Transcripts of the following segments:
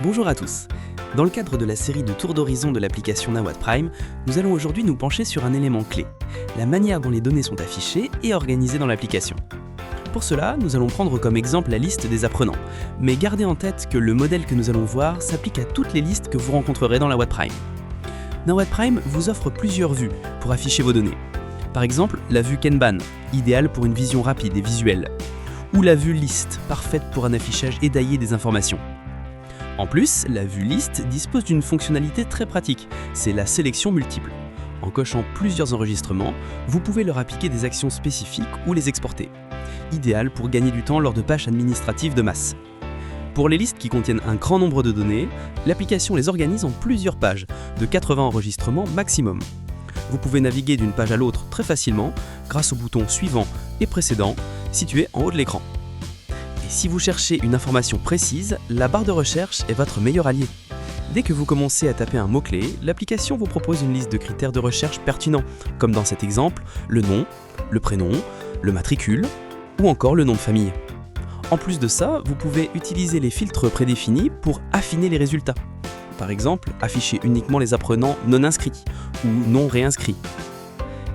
Bonjour à tous. Dans le cadre de la série de tours d'horizon de l'application Nawat Prime, nous allons aujourd'hui nous pencher sur un élément clé, la manière dont les données sont affichées et organisées dans l'application. Pour cela, nous allons prendre comme exemple la liste des apprenants, mais gardez en tête que le modèle que nous allons voir s'applique à toutes les listes que vous rencontrerez dans Nawat Prime. Nawat Prime vous offre plusieurs vues pour afficher vos données. Par exemple, la vue Kanban, idéale pour une vision rapide et visuelle, ou la vue liste, parfaite pour un affichage étayé des informations. En plus, la vue liste dispose d'une fonctionnalité très pratique, c'est la sélection multiple. En cochant plusieurs enregistrements, vous pouvez leur appliquer des actions spécifiques ou les exporter. Idéal pour gagner du temps lors de tâches administratives de masse. Pour les listes qui contiennent un grand nombre de données, l'application les organise en plusieurs pages, de 80 enregistrements maximum. Vous pouvez naviguer d'une page à l'autre très facilement grâce aux boutons suivant et précédent situés en haut de l'écran. Et si vous cherchez une information précise, la barre de recherche est votre meilleur allié. Dès que vous commencez à taper un mot-clé, l'application vous propose une liste de critères de recherche pertinents, comme dans cet exemple, le nom, le prénom, le matricule ou encore le nom de famille. En plus de ça, vous pouvez utiliser les filtres prédéfinis pour affiner les résultats. Par exemple, afficher uniquement les apprenants non inscrits ou non réinscrits.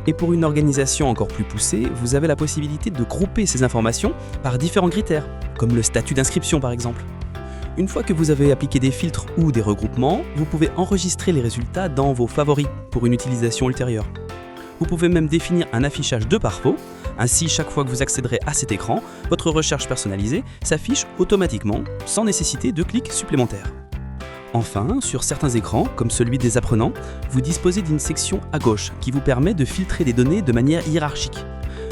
Et pour une organisation encore plus poussée, vous avez la possibilité de grouper ces informations par différents critères, comme le statut d'inscription par exemple. Une fois que vous avez appliqué des filtres ou des regroupements, vous pouvez enregistrer les résultats dans vos favoris pour une utilisation ultérieure. Vous pouvez même définir un affichage de pare-faux, ainsi chaque fois que vous accéderez à cet écran, votre recherche personnalisée s'affiche automatiquement, sans nécessiter de clics supplémentaires. Enfin, sur certains écrans, comme celui des apprenants, vous disposez d'une section à gauche qui vous permet de filtrer des données de manière hiérarchique.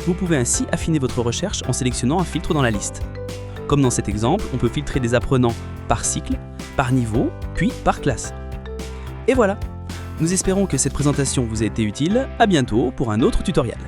Vous pouvez ainsi affiner votre recherche en sélectionnant un filtre dans la liste. Comme dans cet exemple, on peut filtrer des apprenants par cycle, par niveau, puis par classe. Et voilà! Nous espérons que cette présentation vous a été utile. À bientôt pour un autre tutoriel.